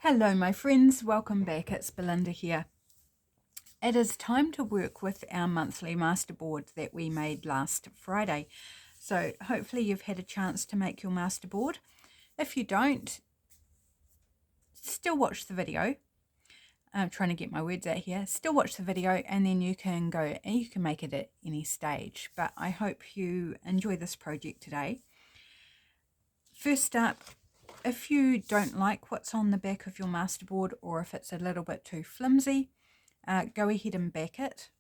Hello my friends, welcome back. It's Belinda here. It is time to work with our monthly masterboard that we made last Friday. So hopefully you've had a chance to make your masterboard. If you don't, still watch the video. I'm trying to get my words out here. Still watch the video and then you can go and you can make it at any stage. But I hope you enjoy this project today. First up, if you don't like what's on the back of your masterboard, or if it's a little bit too flimsy, go ahead and back it.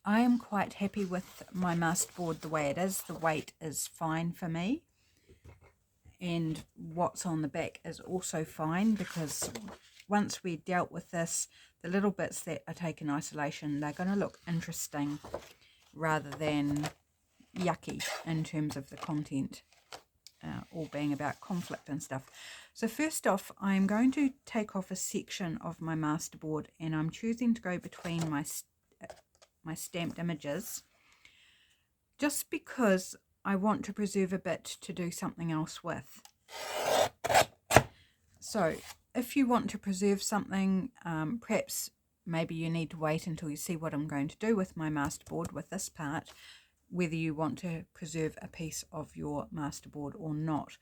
I am quite happy with my masterboard the way it is. The weight is fine for me, and what's on the back is also fine, because once we dealt with this, the little bits that are taken in isolation, they're going to look interesting rather than yucky in terms of the content. All being about conflict and stuff. So first off, I'm going to take off a section of my masterboard, and I'm choosing to go between my stamped images, just because I want to preserve a bit to do something else with. So if you want to preserve something, perhaps maybe you need to wait until you see what I'm going to do with my masterboard with this part, whether you want to preserve a piece of your masterboard or not.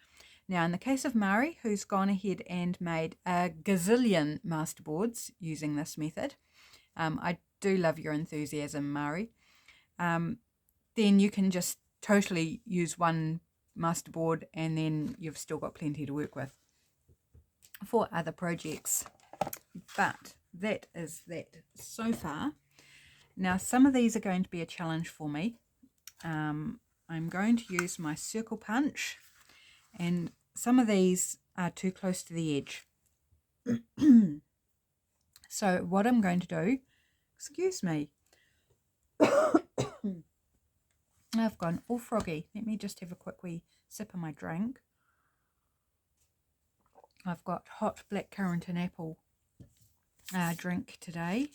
Now, in the case of Mari, who's gone ahead and made a gazillion masterboards using this method, I do love your enthusiasm, Mari, then you can just totally use one masterboard and then you've still got plenty to work with for other projects. But that is that so far. Now, some of these are going to be a challenge for me. I'm going to use my circle punch, and some of these are too close to the edge. So what I'm going to do, excuse me, I've gone all froggy. Let me just have a quick wee sip of my drink. I've got hot blackcurrant and apple drink today.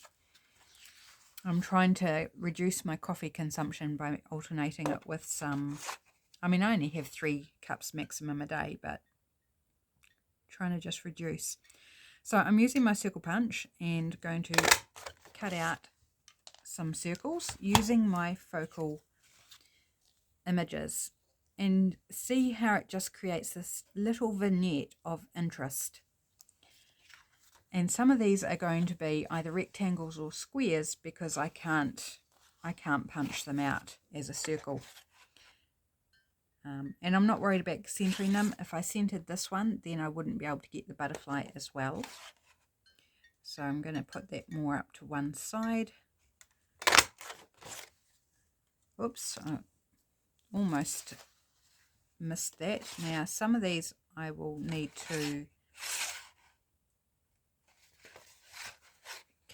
I'm trying to reduce my coffee consumption by alternating it with some, I mean, I only have 3 cups maximum a day, but trying to just reduce. So I'm using my circle punch and going to cut out some circles using my focal images, and see how it just creates this little vignette of interest. And some of these are going to be either rectangles or squares, because I can't punch them out as a circle. And I'm not worried about centering them. If I centered this one, then I wouldn't be able to get the butterfly as well. So I'm going to put that more up to one side. Oops, I almost missed that. Now, some of these I will need to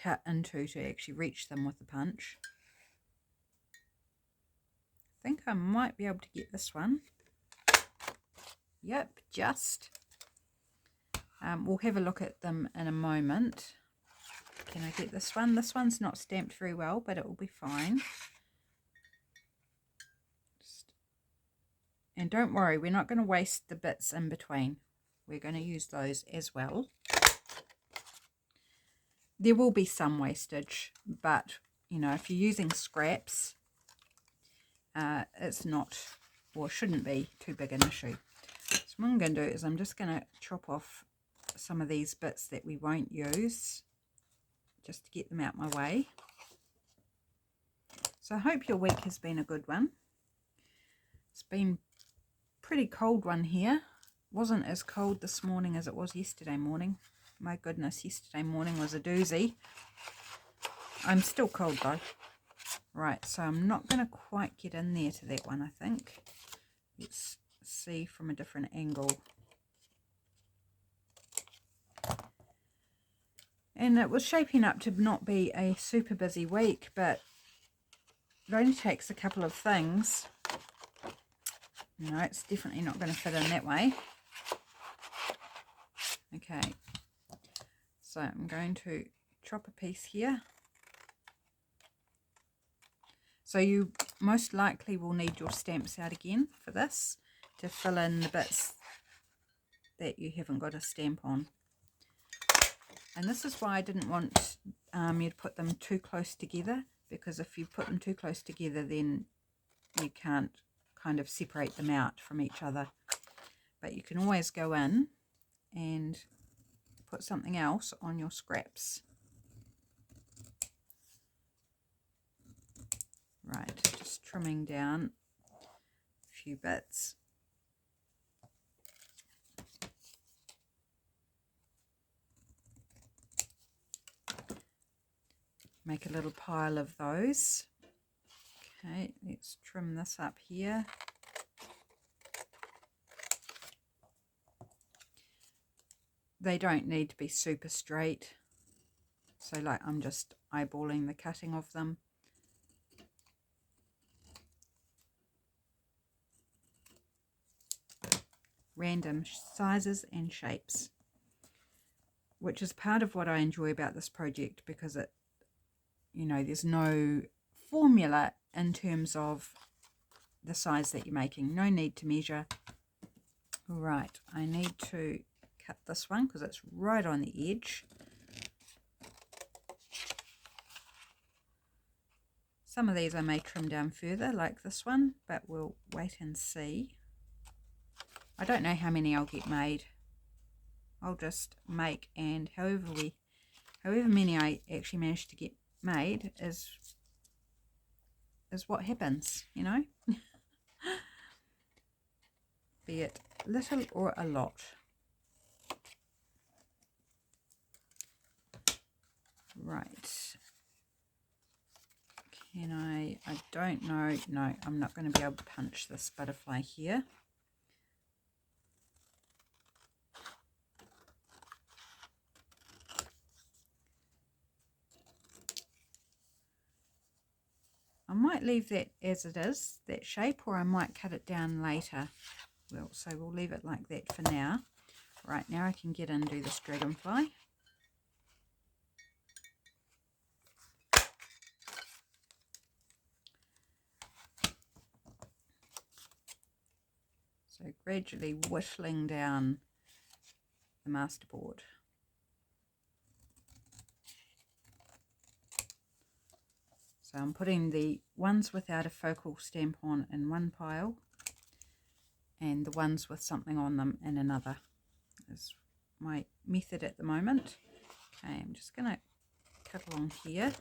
cut into to actually reach them with the punch. I think I might be able to get this one. Yep, just. We'll have a look at them in a moment. Can I get this one? This one's not stamped very well, but it will be fine. And don't worry, we're not going to waste the bits in between. We're going to use those as well. There will be some wastage, but, you know, if you're using scraps, it's not, or shouldn't be, too big an issue. So what I'm going to do is I'm just going to chop off some of these bits that we won't use, just to get them out my way. So I hope your week has been a good one. It's been pretty cold one here. Wasn't as cold this morning as it was yesterday morning. My goodness, yesterday morning was a doozy. I'm still cold though. Right, so I'm not going to quite get in there to that one, I think. Let's see from a different angle. And it was shaping up to not be a super busy week, but it only takes a couple of things. No, it's definitely not going to fit in that way. Okay. So I'm going to chop a piece here. So you most likely will need your stamps out again for this, to fill in the bits that you haven't got a stamp on. And this is why I didn't want you to put them too close together, because if you put them too close together, then you can't kind of separate them out from each other. But you can always go in and put something else on your scraps. Right, just trimming down a few bits. Make a little pile of those. Okay, let's trim this up here. They don't need to be super straight. So like I'm just eyeballing the cutting of them. Random sizes and shapes, which is part of what I enjoy about this project, because it, you know, there's no formula in terms of the size that you're making. No need to measure. Right, I need to cut this one because it's right on the edge. Some of these I may trim down further, like this one, but we'll wait and see. I don't know how many I'll get made. I'll just make, and however many I actually manage to get made is what happens, you know. Be it little or a lot. Right. Can I don't know. No, I'm not going to be able to punch this butterfly here. I might leave that as it is, that shape, or I might cut it down later. Well, so we'll leave it like that for now. Right, now I can get in and do this dragonfly. So gradually whittling down the masterboard. So I'm putting the ones without a focal stamp on in one pile, and the ones with something on them in another. Is my method at the moment. Okay, I'm just going to cut along here.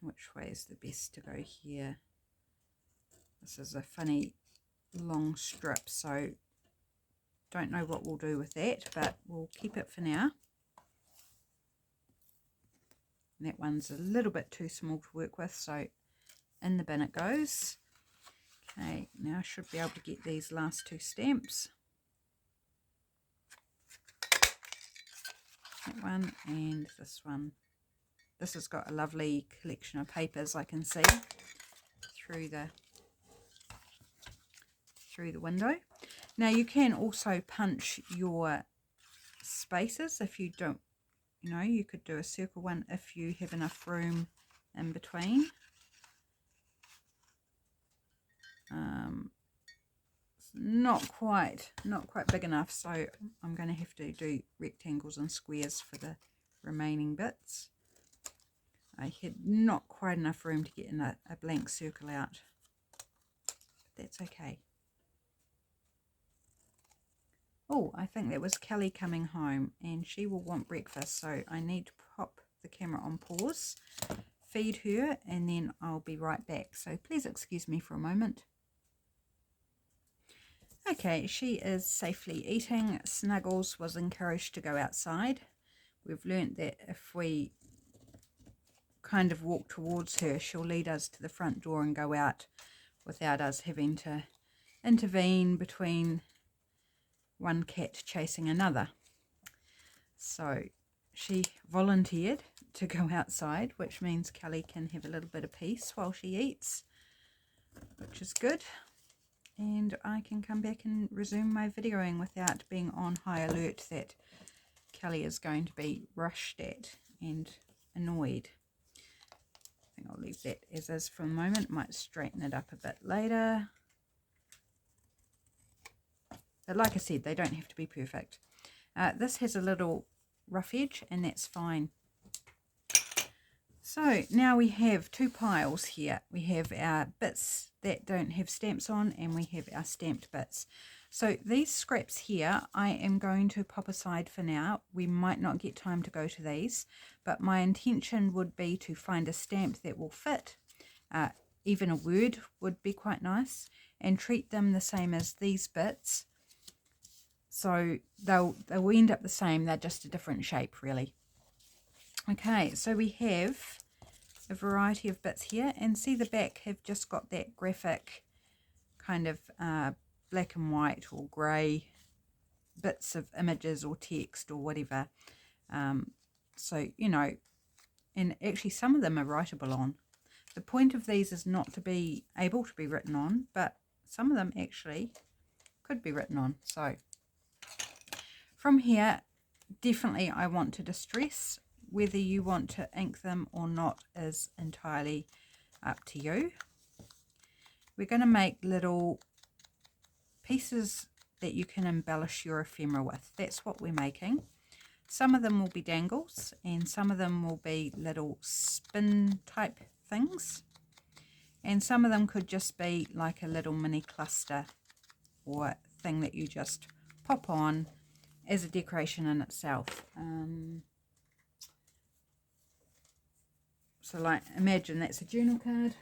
Which way is the best to go here? This is a funny long strip, so don't know what we'll do with that, but we'll keep it for now. And that one's a little bit too small to work with, so in the bin it goes. Okay, now I should be able to get these last two stamps. That one and this one. This has got a lovely collection of papers I can see through the window. Now you can also punch your spaces if you don't, you know, you could do a circle one if you have enough room in between. It's not quite big enough, so I'm going to have to do rectangles and squares for the remaining bits. I had not quite enough room to get in a blank circle out, but that's okay. Oh, I think that was Kelly coming home, and she will want breakfast, so I need to pop the camera on pause, feed her, and then I'll be right back. So please excuse me for a moment. Okay, she is safely eating. Snuggles was encouraged to go outside. We've learnt that if we kind of walk towards her, she'll lead us to the front door and go out without us having to intervene between one cat chasing another. So she volunteered to go outside, which means Kelly can have a little bit of peace while she eats, which is good. And I can come back and resume my videoing without being on high alert that Kelly is going to be rushed at and annoyed. I think I'll leave that as is for the moment. Might straighten it up a bit later. But like I said, they don't have to be perfect. This has a little rough edge, and that's fine. So now we have two piles here. We have our bits that don't have stamps on, and we have our stamped bits. So these scraps here, I am going to pop aside for now. We might not get time to go to these, but my intention would be to find a stamp that will fit. Even a word would be quite nice, and treat them the same as these bits. So they'll end up the same, they're just a different shape really. Okay, so we have a variety of bits here, and see the back have just got that graphic kind of black and white or grey bits of images or text or whatever. So, you know, and actually some of them are writable on. The point of these is not to be able to be written on, but some of them actually could be written on. So from here, definitely I want to distress. Whether you want to ink them or not is entirely up to you. We're going to make little pieces that you can embellish your ephemera with. That's what we're making. Some of them will be dangles, and some of them will be little spin type things, and some of them could just be like a little mini cluster or thing that you just pop on as a decoration in itself. So like, imagine that's a journal card.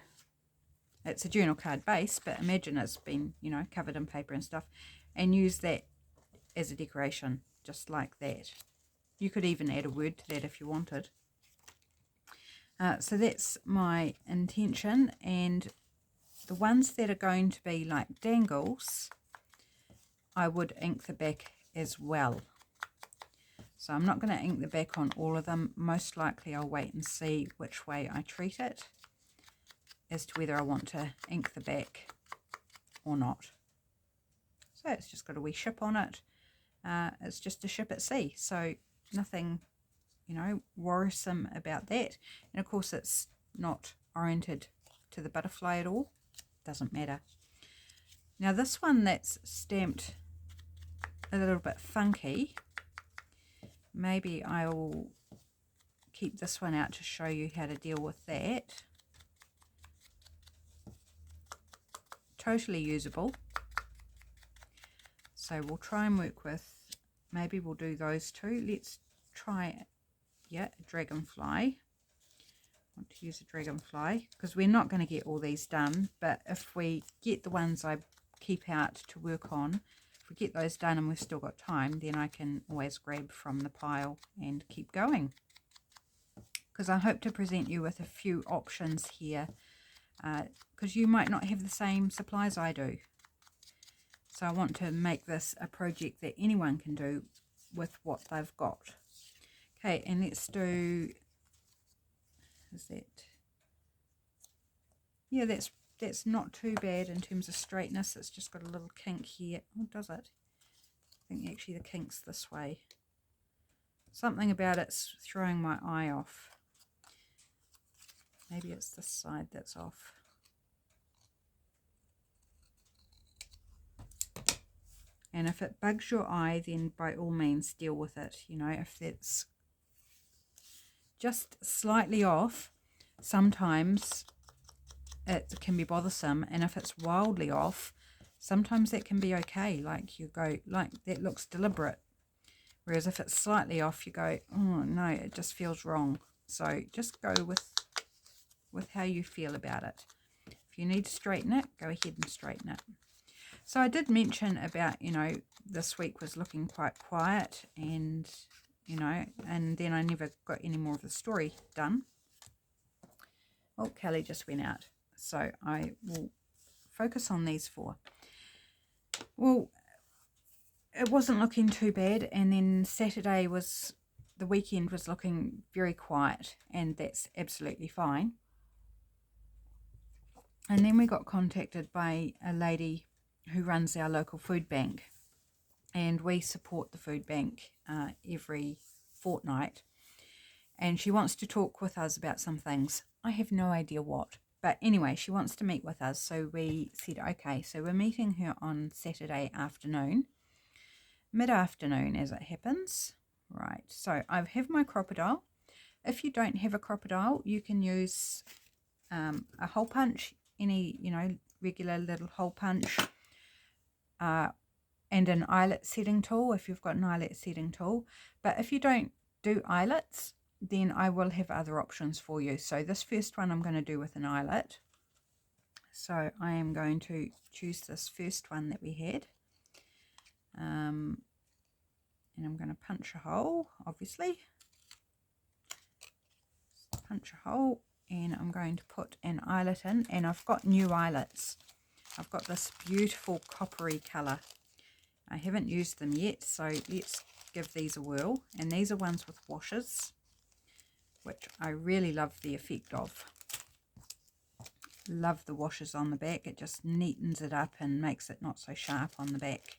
It's a journal card base, but imagine it's been, you know, covered in paper and stuff, and use that as a decoration, just like that. You could even add a word to that if you wanted. So that's my intention, and the ones that are going to be like dangles, I would ink the back as well. So I'm not going to ink the back on all of them. Most likely I'll wait and see which way I treat it as to whether I want to ink the back or not. So it's just got a wee ship on it. It's just a ship at sea, so nothing, you know, worrisome about that. And of course it's not oriented to the butterfly at all. Doesn't matter. Now this one that's stamped a little bit funky, maybe I'll keep this one out to show you how to deal with that. Totally usable. So we'll try and work with, maybe we'll do those two. Let's try, yeah, a dragonfly. I want to use a dragonfly because we're not going to get all these done, but if we get the ones I keep out to work on, if we get those done and we've still got time, then I can always grab from the pile and keep going. Because I hope to present you with a few options here, because you might not have the same supplies I do. So I want to make this a project that anyone can do with what they've got. Okay, and let's do, is that, yeah, that's not too bad in terms of straightness. It's just got a little kink here. Oh, does it? I think actually the kink's this way. Something about it's throwing my eye off. Maybe it's this side that's off. And if it bugs your eye, then by all means deal with it. You know, if it's just slightly off, sometimes it can be bothersome. And if it's wildly off, sometimes that can be okay. Like you go, like that looks deliberate. Whereas if it's slightly off, you go, oh no, it just feels wrong. So just go with how you feel about it. If you need to straighten it, go ahead and straighten it. So I did mention about, you know, this week was looking quite quiet, and, you know, and then I never got any more of the story done. Oh, Kelly just went out. So I will focus on these four. Well, it wasn't looking too bad, and then Saturday was, the weekend was looking very quiet, and that's absolutely fine. And then we got contacted by a lady who runs our local food bank, and we support the food bank every fortnight, and she wants to talk with us about some things. I have no idea what, but anyway, she wants to meet with us. So we said, okay, so we're meeting her on Saturday afternoon, mid-afternoon as it happens. Right, so I have my crocodile. If you don't have a crocodile, you can use a hole punch, any, regular little hole punch, and an eyelet setting tool if you've got an eyelet setting tool. But if you don't do eyelets, then I will have other options for you. So this first one I'm going to do with an eyelet. So I am going to choose this first one that we had. And I'm going to punch a hole, obviously. Punch a hole, and I'm going to put an eyelet in, and I've got new eyelets. I've got this beautiful coppery colour. I haven't used them yet, so let's give these a whirl. And these are ones with washes, which I really love the effect of. Love the washes on the back. It just neatens it up and makes it not so sharp on the back.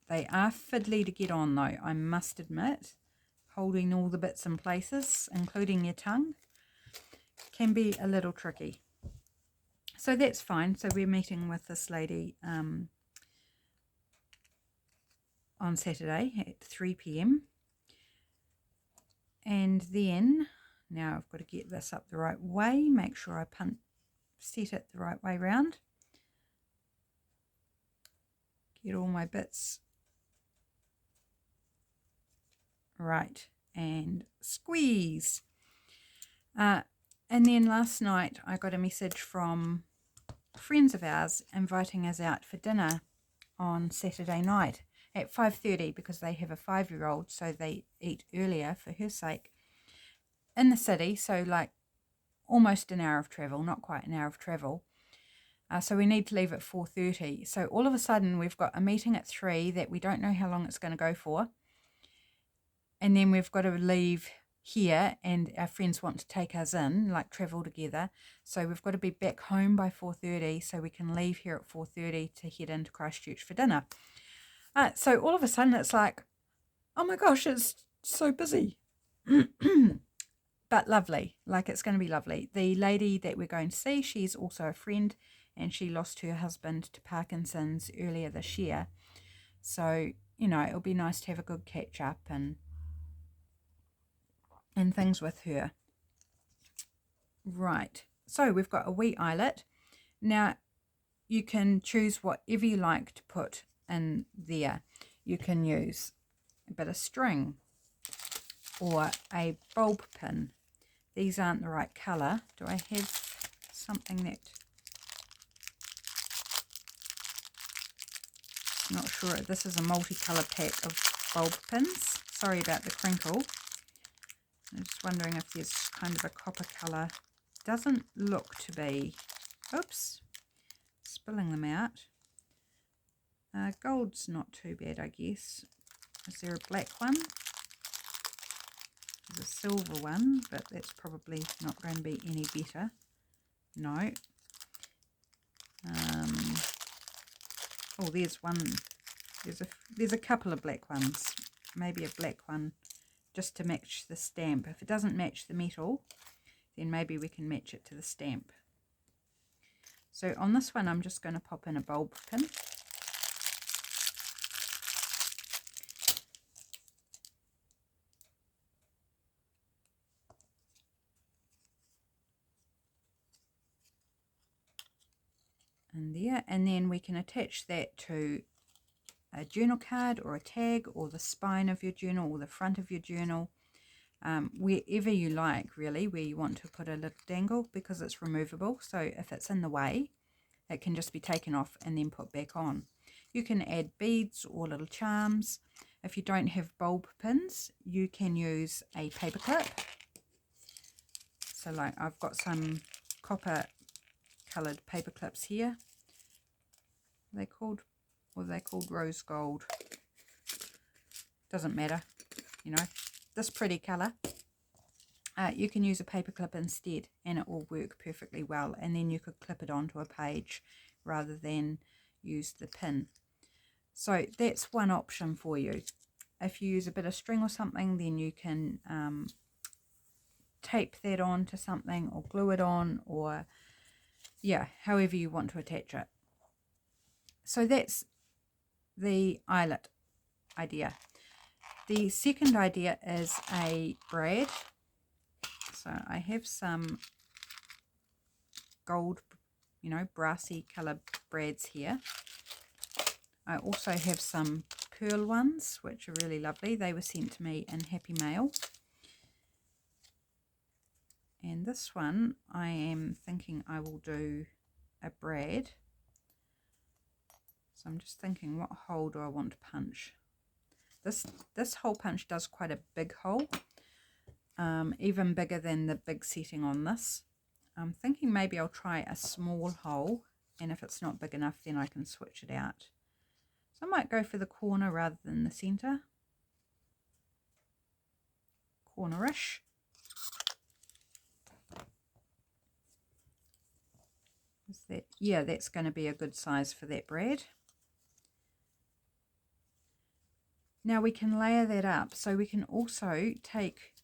They are fiddly to get on though, I must admit. Holding all the bits in places, including your tongue, can be a little tricky. So that's fine. So we're meeting with this lady on Saturday at 3 p.m. And then, now I've got to get this up the right way, make sure I set it the right way round. Get all my bits right, and squeeze. And then last night I got a message from friends of ours inviting us out for dinner on Saturday night at 5:30 because they have a 5-year-old, so they eat earlier for her sake, in the city, so like almost an hour of travel, not quite an hour of travel. So we need to leave at 4:30. So all of a sudden we've got a meeting at 3 that we don't know how long it's going to go for. And then we've got to leave here, and our friends want to take us in, like travel together. So we've got to be back home by 4:30 so we can leave here at 4:30 to head into Christchurch for dinner. So all of a sudden it's like, oh my gosh, it's so busy. But lovely, like it's going to be lovely. The lady that we're going to see, she's also a friend, and she lost her husband to Parkinson's earlier this year. So, it'll be nice to have a good catch up and things with her. Right, so we've got a wee eyelet. Now, you can choose whatever you like to put in there. You can use a bit of string or a bulb pin. These aren't the right colour. Do I have something that... Not sure. This is a multicolour pack of bulb pins. Sorry about the crinkle. I'm just wondering if there's kind of a copper colour. Doesn't look to be. Oops. Spilling them out. Gold's not too bad, I guess. Is there a black one? There's a silver one, but that's probably not going to be any better. No. Oh, there's one. There's a couple of black ones. Maybe a black one just to match the stamp. If it doesn't match the metal, then maybe we can match it to the stamp. So on this one, I'm just going to pop in a bulb pin. In there, and then we can attach that to a journal card or a tag or the spine of your journal or the front of your journal, wherever you like, really, where you want to put a little dangle, because it's removable. So if it's in the way, it can just be taken off and then put back on. You can add beads or little charms. If you don't have bulb pins, you can use a paper clip. So like I've got some copper coloured paper clips here. They're called rose gold. Doesn't matter, this pretty colour. You can use a paper clip instead, and it will work perfectly well. And then you could clip it onto a page rather than, use the pin. So that's one option for you. If you use a bit of string or something, then you can tape that on to something or glue it on, or yeah, however you want to attach it. So that's the eyelet idea. The second idea is a brad. So I have some gold, brassy colored brads here. I also have some pearl ones, which are really lovely. They were sent to me in Happy Mail. And this one, I am thinking I will do a brad. So I'm just thinking, what hole do I want to punch? This hole punch does quite a big hole, even bigger than the big setting on this. I'm thinking maybe I'll try a small hole, and if it's not big enough, then I can switch it out. So I might go for the corner rather than the center. Cornerish. Is that, yeah, that's going to be a good size for that brad. Now we can layer that up, so we can also take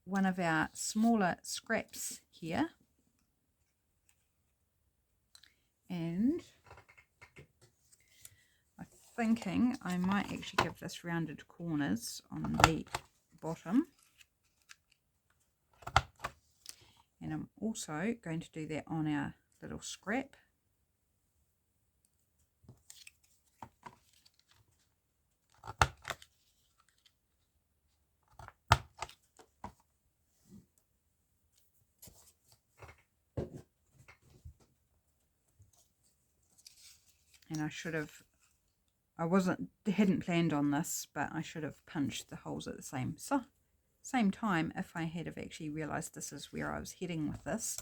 one of our smaller scraps here, and I'm thinking I might actually give this rounded corners on the bottom, and I'm also going to do that on our little scrap. And I hadn't planned on this, but I should have punched the holes at the same time if I had have actually realized this is where I was heading with this.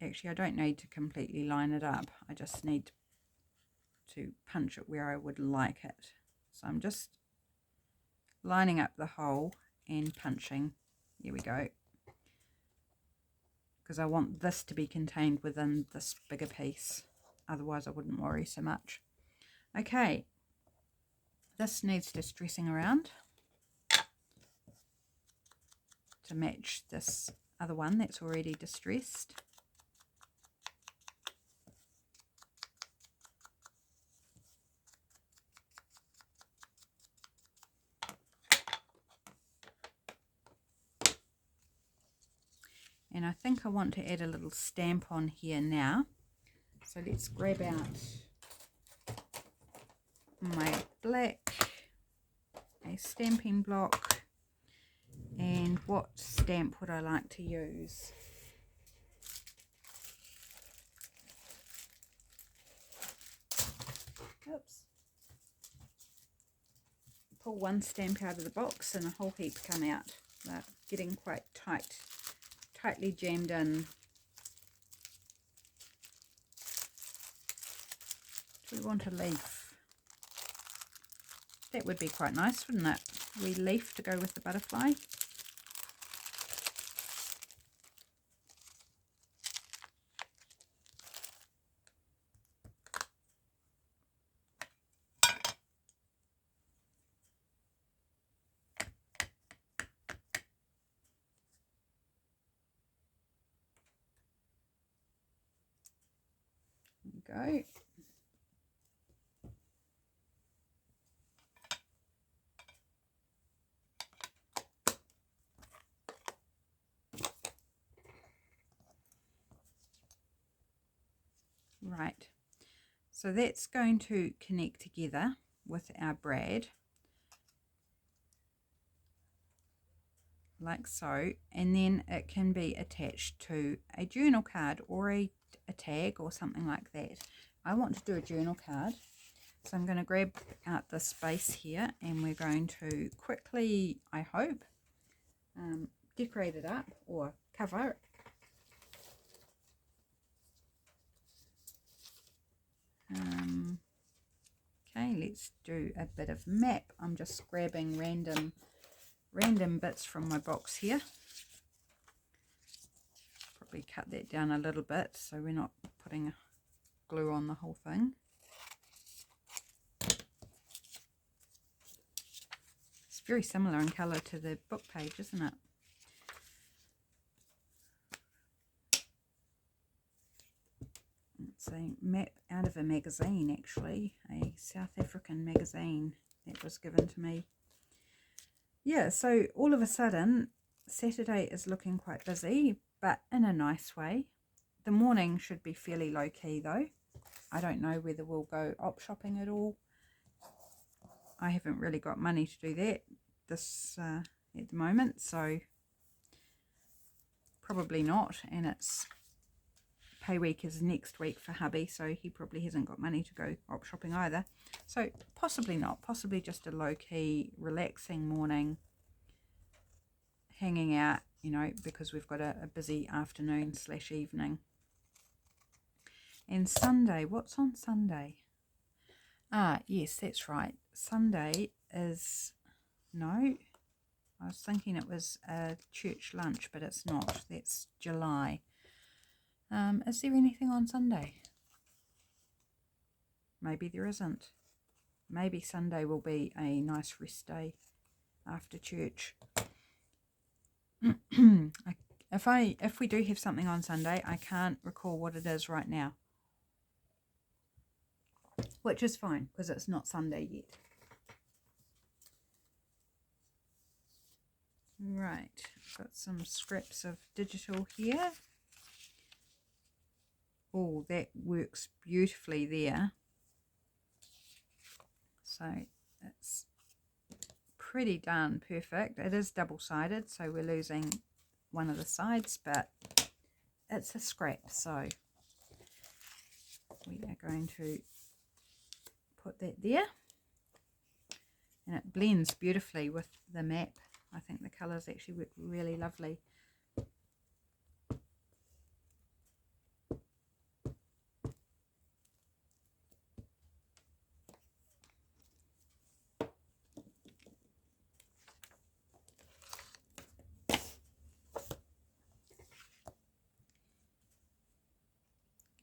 Actually, I don't need to completely line it up. I just need to punch it where I would like it. So I'm just lining up the hole and punching. There we go. Because I want this to be contained within this bigger piece. Otherwise I wouldn't worry so much. Okay, this needs distressing around to match this other one that's already distressed. And I think I want to add a little stamp on here now. So let's grab out my black, a stamping block, and what stamp would I like to use? Oops. Pull one stamp out of the box and a whole heap come out. They're getting quite tightly jammed in. We want a leaf. That would be quite nice, wouldn't it? A wee leaf to go with the butterfly. There we go. Right, so that's going to connect together with our brad like so, and then it can be attached to a journal card or a tag or something like that. I want to do a journal card, so I'm going to grab out this base here and we're going to quickly, I hope, decorate it up or cover it. Okay, let's do a bit of map. I'm just grabbing random bits from my box here. carefully cut that down a little bit so we're not putting glue on the whole thing. It's very similar in colour to the book page, isn't it? It's a map out of a magazine, actually, a South African magazine that was given to me. Yeah, so all of a sudden, Saturday is looking quite busy, but in a nice way. The morning should be fairly low-key, though. I don't know whether we'll go op shopping at all. I haven't really got money to do that at the moment, so probably not. And it's pay week is next week for hubby, so he probably hasn't got money to go op shopping either. So possibly not, possibly just a low-key relaxing morning, hanging out, you know, because we've got a busy afternoon / evening. And Sunday, what's on Sunday? Ah, yes, that's right. Sunday is, no, I was thinking it was a church lunch, but it's not. That's July. Is there anything on Sunday? Maybe there isn't. Maybe Sunday will be a nice rest day after church. If we do have something on Sunday, I can't recall what it is right now. Which is fine, because it's not Sunday yet. Right, got some scraps of digital here. Oh, that works beautifully there. So it's pretty darn perfect. It is double-sided, so we're losing one of the sides, but it's a scrap, so we are going to put that there. And it blends beautifully with the map. I think the colours actually work really lovely.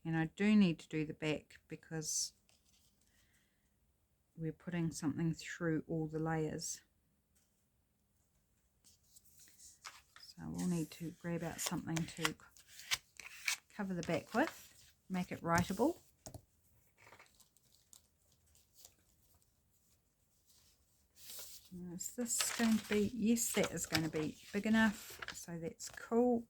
And I do need to do the back because we're putting something through all the layers. So we'll need to grab out something to cover the back with, make it writable. Is this going to be, yes, that is going to be big enough, so that's cool.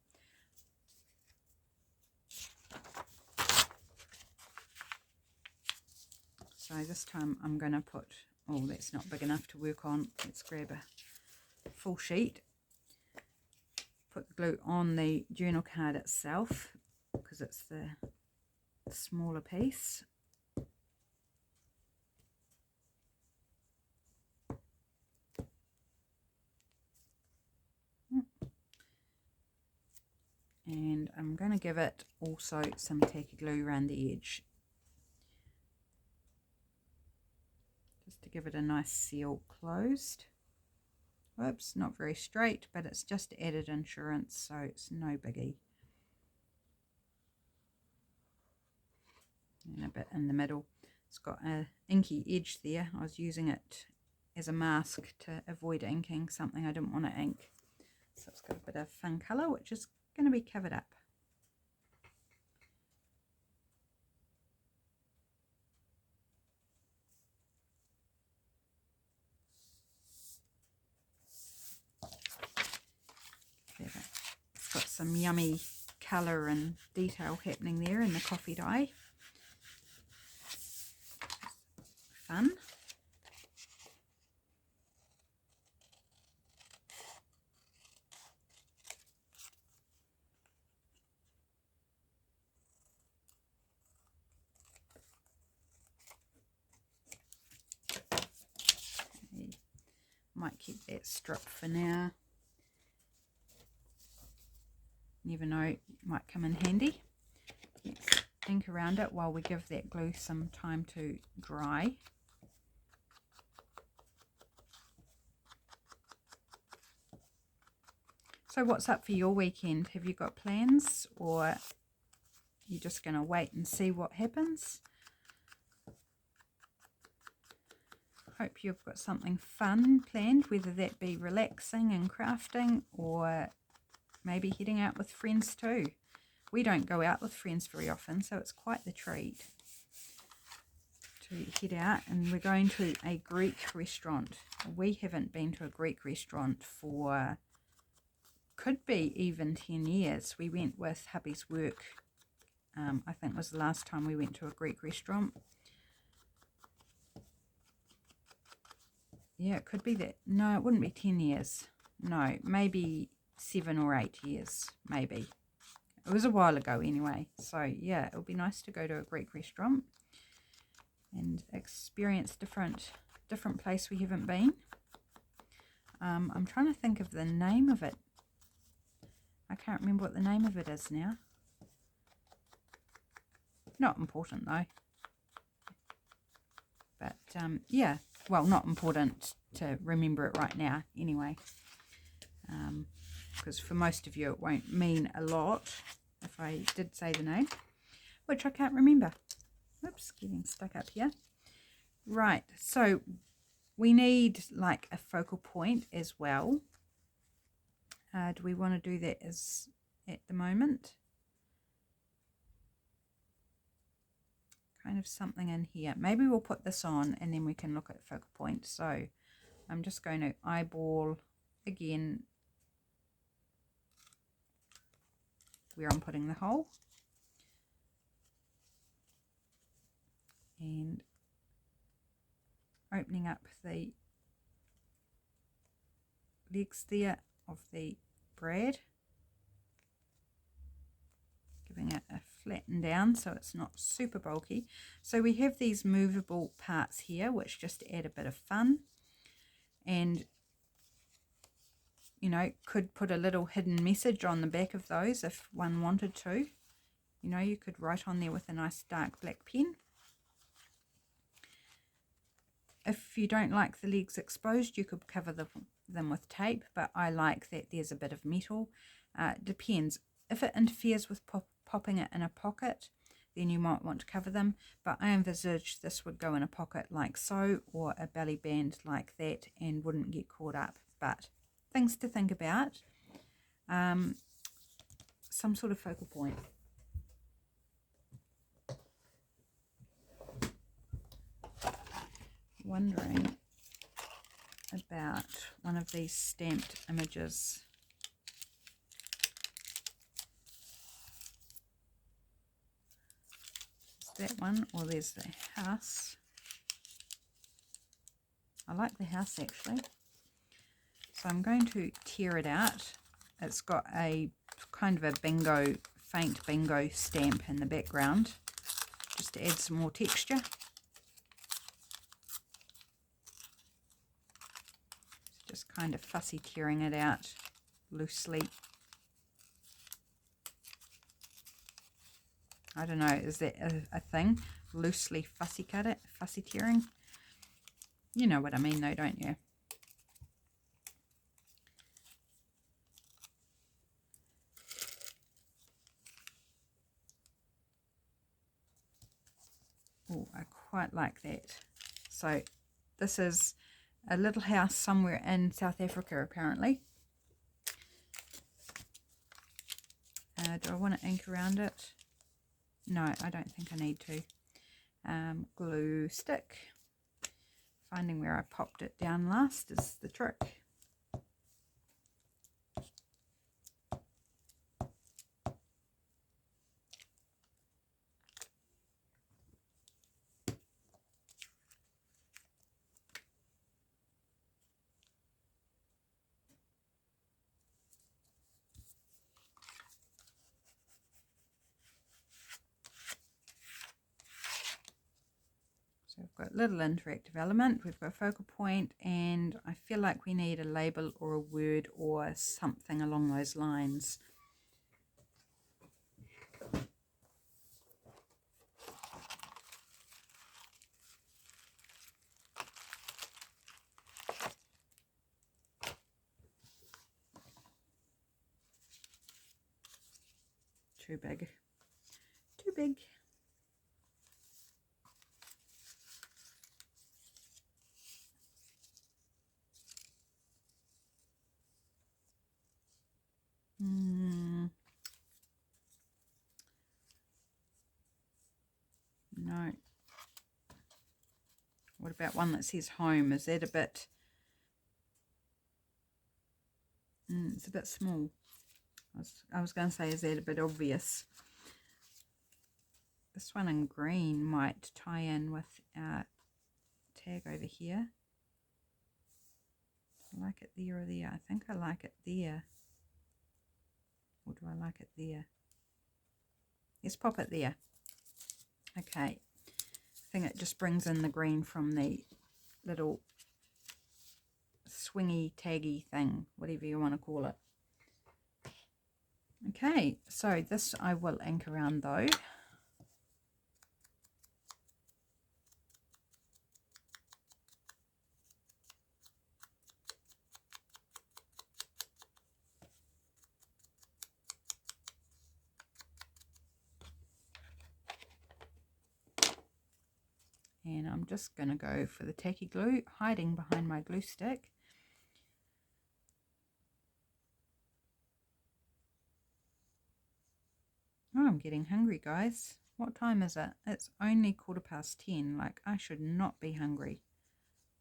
So this time I'm going to put, oh, that's not big enough to work on. Let's grab a full sheet. Put the glue on the journal card itself because it's the smaller piece. And I'm going to give it also some tacky glue around the edge, just to give it a nice seal closed. Whoops, not very straight, but it's just added insurance, so it's no biggie. And a bit in the middle. It's got an inky edge there. I was using it as a mask to avoid inking something I didn't want to ink. So it's got a bit of fun colour, which is going to be covered up. It's got some yummy colour and detail happening there in the coffee dye. Fun. Okay. Might keep that strip for now. Never know, it might come in handy. Let's ink around it while we give that glue some time to dry. So what's up for your weekend? Have you got plans, or you're just going to wait and see what happens? Hope you've got something fun planned, whether that be relaxing and crafting, or maybe heading out with friends too. We don't go out with friends very often, so it's quite the treat to head out. And we're going to a Greek restaurant. We haven't been to a Greek restaurant for, could be even 10 years. We went with hubby's work. I think was the last time we went to a Greek restaurant. Yeah, it could be that. No, it wouldn't be 10 years. No, maybe 7 or 8 years, maybe. It was a while ago anyway. So, yeah, it would be nice to go to a Greek restaurant and experience different place we haven't been. I'm trying to think of the name of it. I can't remember what the name of it is now. Not important, though. But, yeah, well, not important to remember it right now anyway. Because for most of you it won't mean a lot if I did say the name, which I can't remember. Oops, getting stuck up here. Right, so we need like a focal point as well. Do we want to do that as at the moment? Kind of something in here. Maybe we'll put this on and then we can look at focal point. So I'm just going to eyeball again where I'm putting the hole, and opening up the legs there of the brad, giving it a flatten down so it's not super bulky. So we have these movable parts here which just add a bit of fun, and you know, could put a little hidden message on the back of those if one wanted to. You know, you could write on there with a nice dark black pen. If you don't like the legs exposed, you could cover them with tape, but I like that there's a bit of metal. Depends. If it interferes with popping it in a pocket, then you might want to cover them, but I envisage this would go in a pocket like so, or a belly band like that, and wouldn't get caught up. But things to think about. Some sort of focal point. Wondering about one of these stamped images. Is that one, or there's the house? I like the house actually. So I'm going to tear it out. It's got a kind of a bingo, faint bingo stamp in the background, just to add some more texture. Just kind of fussy tearing it out loosely. I don't know, is that a thing? Loosely fussy tearing? You know what I mean though, don't you? Oh, I quite like that. So this is a little house somewhere in South Africa apparently. Do I want to ink around it? No, I don't think I need to. Glue stick. Finding where I popped it down last is the trick. So we've got little interactive element, we've got a focal point, and I feel like we need a label or a word or something along those lines. too big. Too big. No. What about one that says home? Is that a bit... it's a bit small. I was going to say, is that a bit obvious? This one in green might tie in with our tag over here. Do I like it there or there? I think I like it there. Or do I like it there? Let's pop it there. Okay. I think it just brings in the green from the little swingy, taggy thing, whatever you want to call it. Okay, so this I will ink around though. And I'm just going to go for the tacky glue, hiding behind my glue stick. Oh, I'm getting hungry, guys. What time is it? It's only 10:15. Like, I should not be hungry.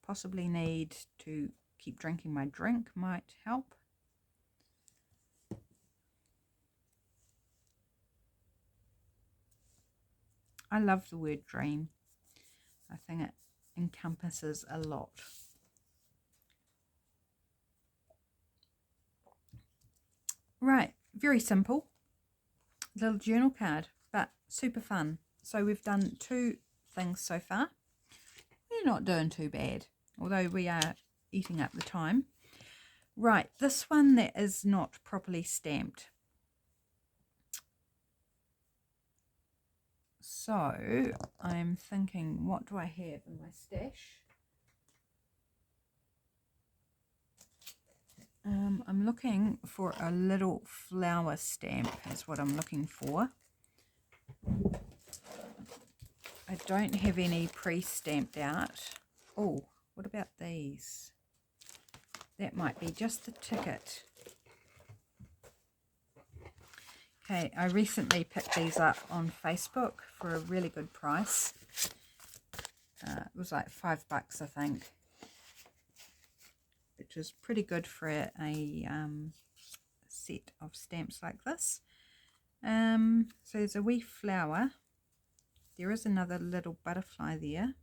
Possibly need to keep drinking my drink, might help. I love the word dream. I think it encompasses a lot. Right, very simple. Little journal card, but super fun. So we've done 2 things so far. We're not doing too bad, although we are eating up the time. Right, this one that is not properly stamped. So I'm thinking, what do I have in my stash? I'm looking for a little flower stamp is what I'm looking for. I don't have any pre-stamped out. Oh, what about these? That might be just the ticket. Okay, I recently picked these up on Facebook for a really good price. It was like $5, I think, which is pretty good for a set of stamps like this. So there's a wee flower. There is another little butterfly there.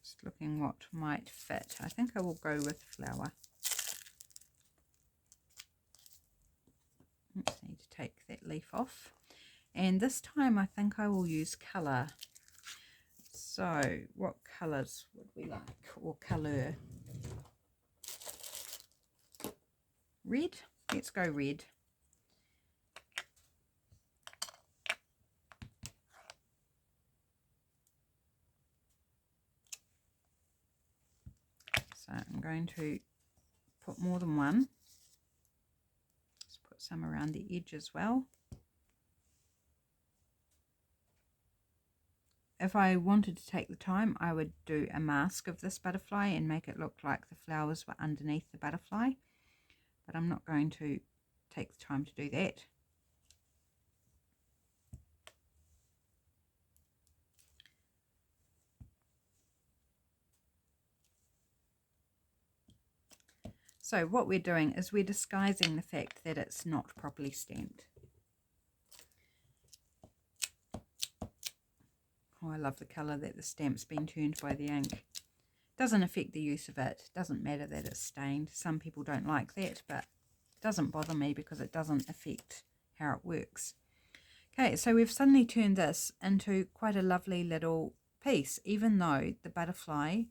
Just looking what might fit. I think I will go with flower. Just need to take that leaf off. And this time I think I will use colour. So what colours would we like, or colour? Red? Let's go red. So I'm going to put more than one. Just put some around the edge as well. If I wanted to take the time, I would do a mask of this butterfly and make it look like the flowers were underneath the butterfly. But I'm not going to take the time to do that. So what we're doing is we're disguising the fact that it's not properly stamped. Oh, I love the colour that the stamp's been turned by the ink. Doesn't affect the use of it. Doesn't matter that it's stained. Some people don't like that, but it doesn't bother me because it doesn't affect how it works. Okay, so we've suddenly turned this into quite a lovely little piece, even though the butterfly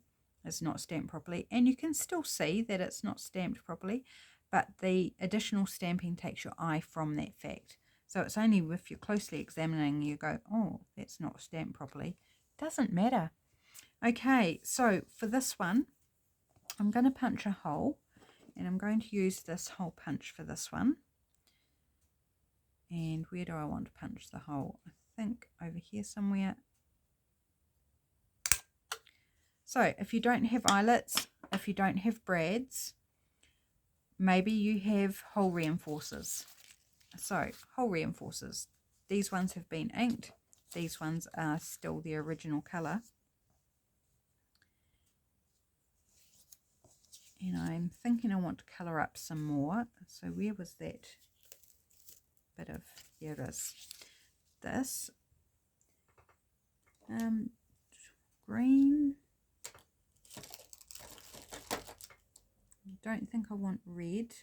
is not stamped properly. And you can still see that it's not stamped properly, but the additional stamping takes your eye from that fact. So it's only if you're closely examining you go, oh, that's not stamped properly. Doesn't matter. Okay, so for this one, I'm going to punch a hole, and I'm going to use this hole punch for this one. And where do I want to punch the hole? I think over here somewhere. So if you don't have eyelets, if you don't have brads, maybe you have hole reinforcers. So hole reinforcers, these ones have been inked, these ones are still the original colour. And I'm thinking I want to colour up some more. So where was that bit of, here it is, this green. I don't think I want red.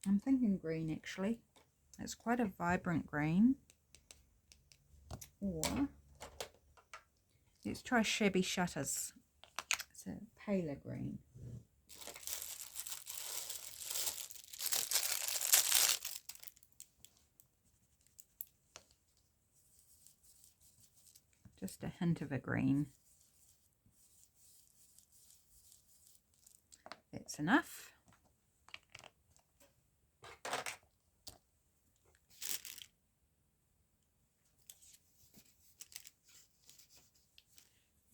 I'm thinking green actually. It's quite a vibrant green. Or let's try Shabby Shutters. It's a paler green. Just a hint of a green. That's enough.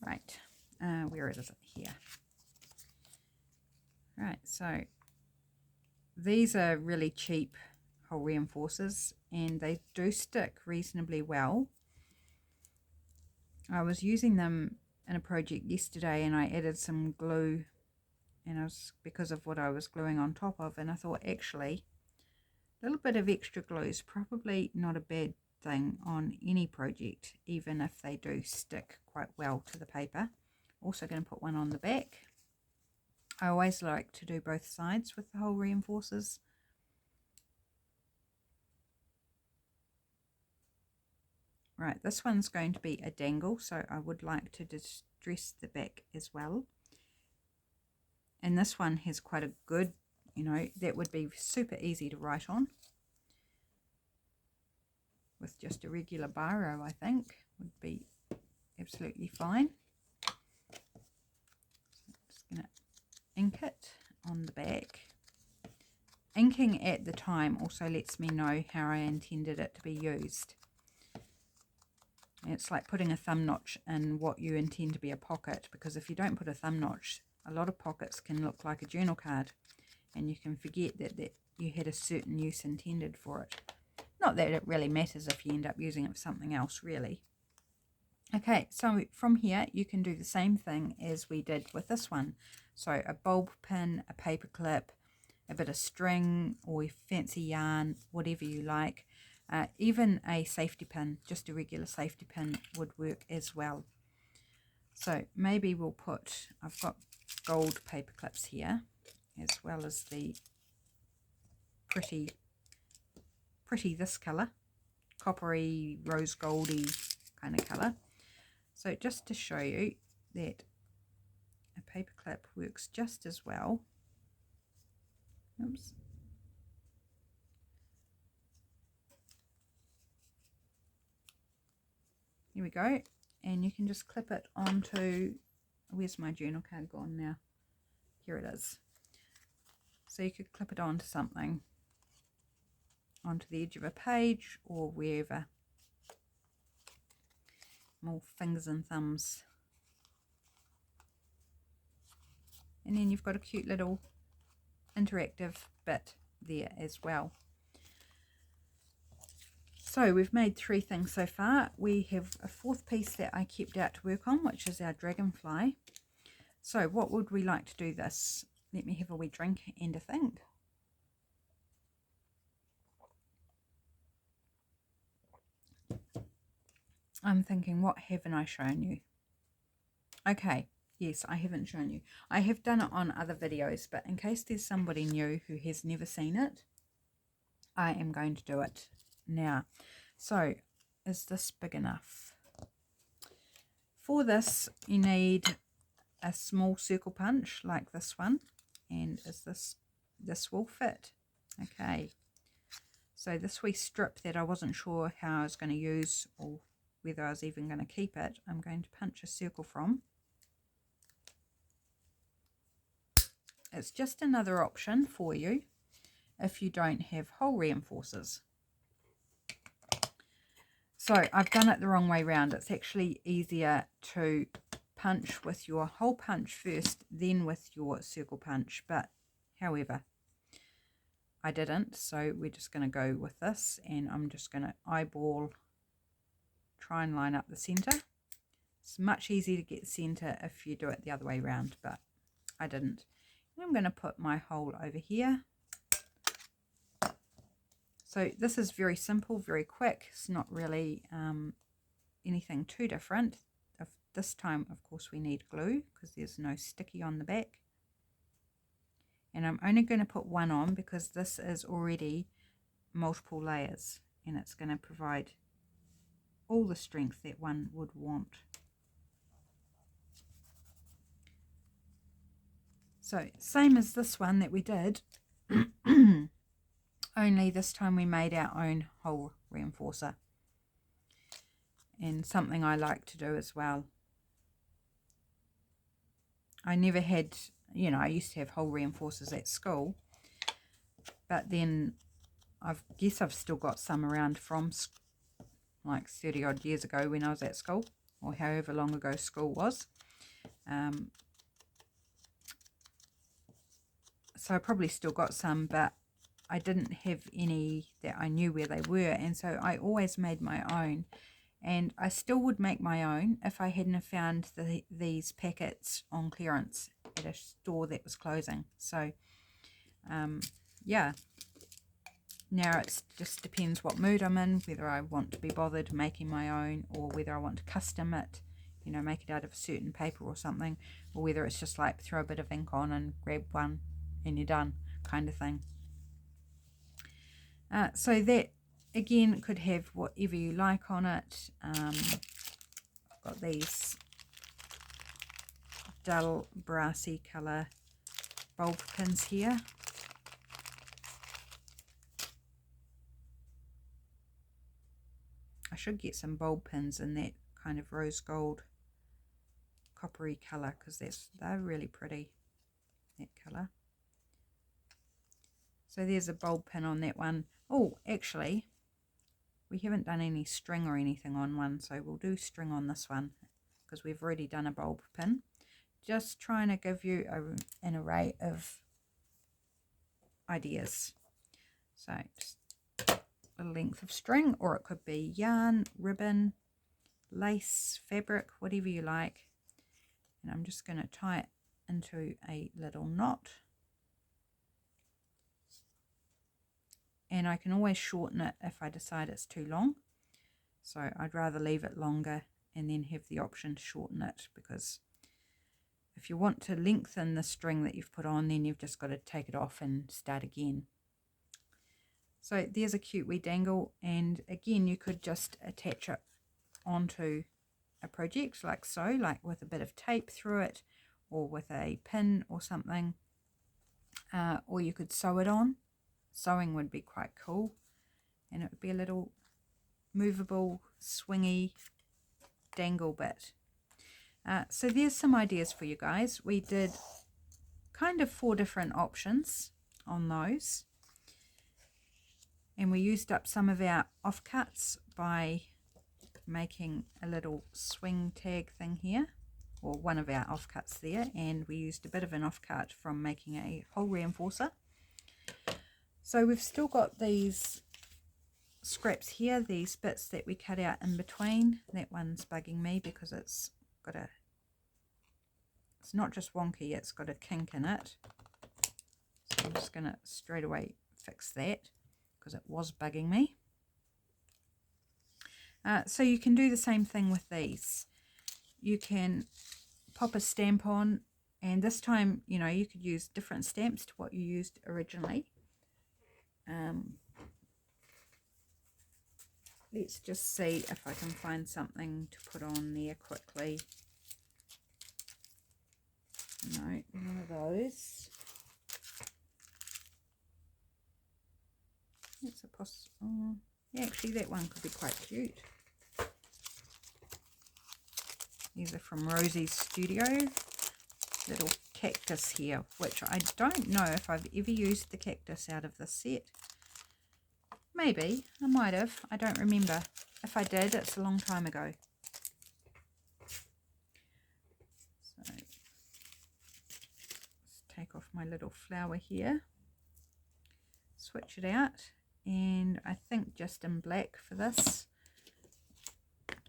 Right, where is it? Here. Right, so these are really cheap hole reinforcers and they do stick reasonably well. I was using them in a project yesterday and I added some glue, and because of what I was gluing on top of, and I thought actually a little bit of extra glue is probably not a bad thing on any project, even if they do stick quite well to the paper. Also going to put one on the back. I always like to do both sides with the hole reinforcers. Right, this one's going to be a dangle, so I would like to distress the back as well. And this one has quite a good, you know, that would be super easy to write on. With just a regular biro, I think, would be absolutely fine. So I'm just going to ink it on the back. Inking at the time also lets me know how I intended it to be used. And it's like putting a thumb notch in what you intend to be a pocket, because if you don't put a thumb notch, a lot of pockets can look like a journal card and you can forget that you had a certain use intended for it. Not that it really matters if you end up using it for something else, really. Okay, so from here you can do the same thing as we did with this one. So a bulb pin, a paper clip, a bit of string or fancy yarn, whatever you like. Even a safety pin, just a regular safety pin would work as well. So maybe we'll put, I've got gold paper clips here, as well as the pretty this colour, coppery, rose goldy kind of colour. So just to show you that a paper clip works just as well. Oops. Here we go. And you can just clip it onto, where's my journal card gone now? Here it is. So you could clip it onto something, onto the edge of a page or wherever. More fingers and thumbs. And then you've got a cute little interactive bit there as well. So we've made 3 things so far. We have a 4th piece that I kept out to work on, which is our dragonfly. So what would we like to do this? Let me have a wee drink and a think. I'm thinking, what haven't I shown you? Okay, yes, I haven't shown you. I have done it on other videos, but in case there's somebody new who has never seen it, I am going to do it now. So, is this big enough? For this, you need a small circle punch like this one, and this will fit. Okay, So this wee strip that I wasn't sure how I was going to use or whether I was even going to keep it, I'm going to punch a circle from. It's just another option for you if you don't have hole reinforcers. So I've done it the wrong way round. It's actually easier to punch with your hole punch first, then with your circle punch. But however, I didn't. So we're just going to go with this, and I'm just going to eyeball, try and line up the center. It's much easier to get center if you do it the other way around, but I didn't. And I'm going to put my hole over here. So this is very simple, very quick. It's not really anything too different. This time, of course, we need glue because there's no sticky on the back. And I'm only going to put one on because this is already multiple layers, and it's going to provide all the strength that one would want. So same as this one that we did, only this time we made our own hole reinforcer. And something I like to do as well. I never had, you know, I used to have hole reinforcers at school, but then I guess I've still got some around from like 30 odd years ago when I was at school, or however long ago school was. So I probably still got some, but I didn't have any that I knew where they were, and so I always made my own. And I still would make my own if I hadn't have found these packets on clearance at a store that was closing. So, yeah. Now it just depends what mood I'm in, whether I want to be bothered making my own or whether I want to custom it, you know, make it out of a certain paper or something, or whether it's just like throw a bit of ink on and grab one and you're done kind of thing. So that, again, could have whatever you like on it. I've got these dull brassy colour bulb pins here. I should get some bulb pins in that kind of rose gold coppery colour, because they're really pretty, that colour. So there's a bulb pin on that one. Oh, actually, we haven't done any string or anything on one, so we'll do string on this one because we've already done a bulb pin. Just trying to give you an array of ideas. So just a length of string, or it could be yarn, ribbon, lace, fabric, whatever you like. And I'm just going to tie it into a little knot. And I can always shorten it if I decide it's too long. So I'd rather leave it longer and then have the option to shorten it, because if you want to lengthen the string that you've put on, then you've just got to take it off and start again. So there's a cute wee dangle, and again you could just attach it onto a project like so, like with a bit of tape through it or with a pin or something, or you could sew it on. Sewing would be quite cool, and it would be a little movable swingy dangle bit. So there's some ideas for you guys. We did kind of 4 different options on those, and we used up some of our offcuts by making a little swing tag thing here, or one of our offcuts there, and we used a bit of an offcut from making a hole reinforcer. So we've still got these scraps here, these bits that we cut out in between. That one's bugging me because it's not just wonky, it's got a kink in it. So I'm just going to straight away fix that because it was bugging me. So you can do the same thing with these. You can pop a stamp on, and this time, you know, you could use different stamps to what you used originally. Let's just see if I can find something to put on there quickly. No, none of those. Let's Yeah, actually that one could be quite cute. These are from Rosie's Studio. Little cactus here, which I don't know if I've ever used the cactus out of this set. Maybe, I might have. I don't remember. If I did, it's a long time ago. So, let's take off my little flower here. Switch it out. And I think just in black for this.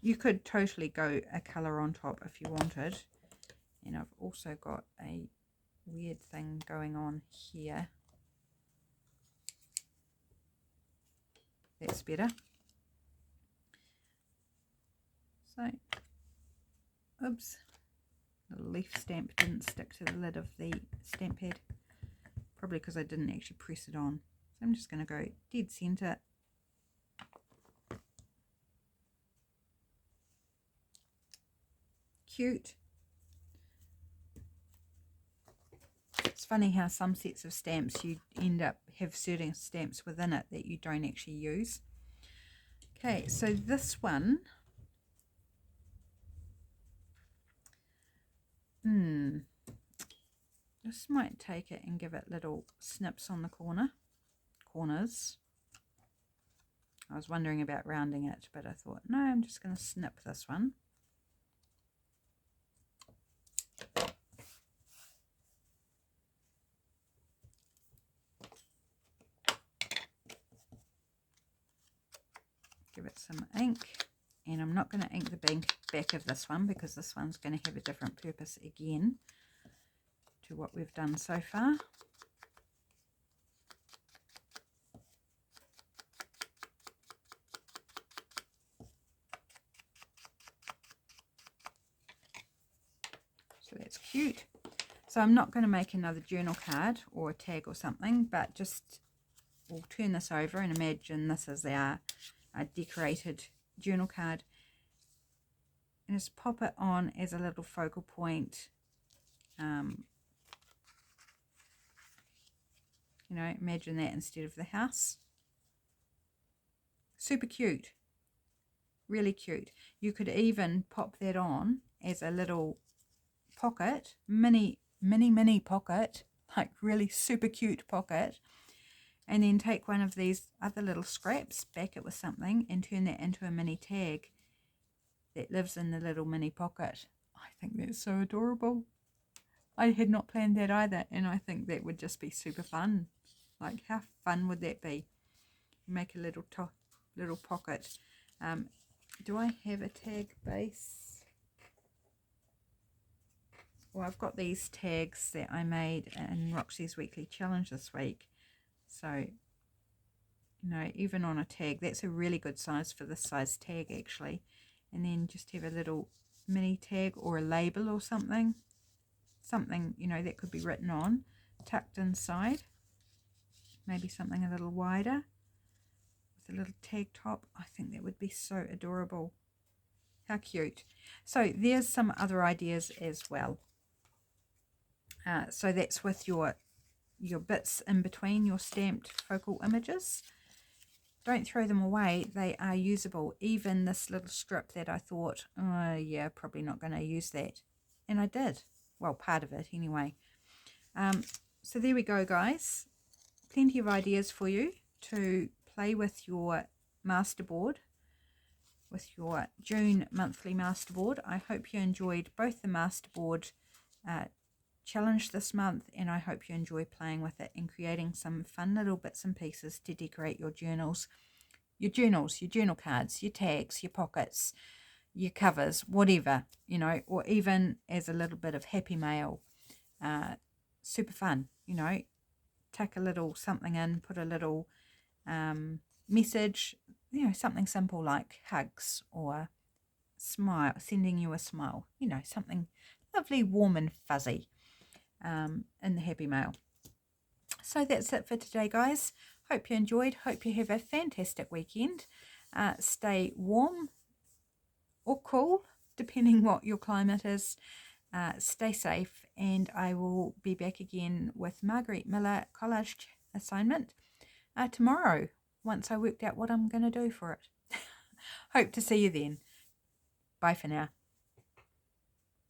You could totally go a colour on top if you wanted. And I've also got a weird thing going on here. That's better. So, oops, the leaf stamp didn't stick to the lid of the stamp pad. Probably because I didn't actually press it on. So I'm just going to go dead centre. Cute. It's funny how some sets of stamps you end up have certain stamps within it that you don't actually use. Okay, so this one, this might take it and give it little snips on the corners. I was wondering about rounding it, but I thought, no, I'm just going to snip this one. Give it some ink, and I'm not going to ink the back of this one because this one's going to have a different purpose again to what we've done so far. So that's cute. So I'm not going to make another journal card or a tag or something, but just we'll turn this over and imagine this is our decorated journal card, and just pop it on as a little focal point. You know, imagine that instead of the house. Super cute, really cute. You could even pop that on as a little pocket, mini pocket, like really super cute pocket. And then take one of these other little scraps, back it with something, and turn that into a mini tag that lives in the little mini pocket. I think that's so adorable. I had not planned that either, and I think that would just be super fun. Like, how fun would that be? Make a little pocket. Do I have a tag base? Well, I've got these tags that I made in Roxy's Weekly Challenge this week. So, you know, even on a tag, that's a really good size for this size tag actually. And then just have a little mini tag or a label or something. Something, you know, that could be written on, tucked inside. Maybe something a little wider with a little tag top. I think that would be so adorable. How cute. So there's some other ideas as well. So that's with your bits in between your stamped focal images. Don't throw them away, they are usable. Even this little strip that I thought, oh yeah, probably not going to use that, and I did. Well, part of it anyway. So there we go, guys. Plenty of ideas for you to play with your Masterboard, with your June monthly Masterboard. I hope you enjoyed both the Masterboard challenge this month, and I hope you enjoy playing with it and creating some fun little bits and pieces to decorate your journals, your journal cards, your tags, your pockets, your covers, whatever, you know, or even as a little bit of happy mail. Super fun, you know. Tuck a little something in, put a little message, you know, something simple like hugs or smile, sending you a smile, you know, something lovely, warm and fuzzy. In the happy mail. So that's it for today, guys. Hope you enjoyed. Hope you have a fantastic weekend. Stay warm or cool, depending what your climate is. Stay safe, and I will be back again with Marguerite Miller collage assignment tomorrow. once I worked out what I'm going to do for it. Hope to see you then. Bye for now.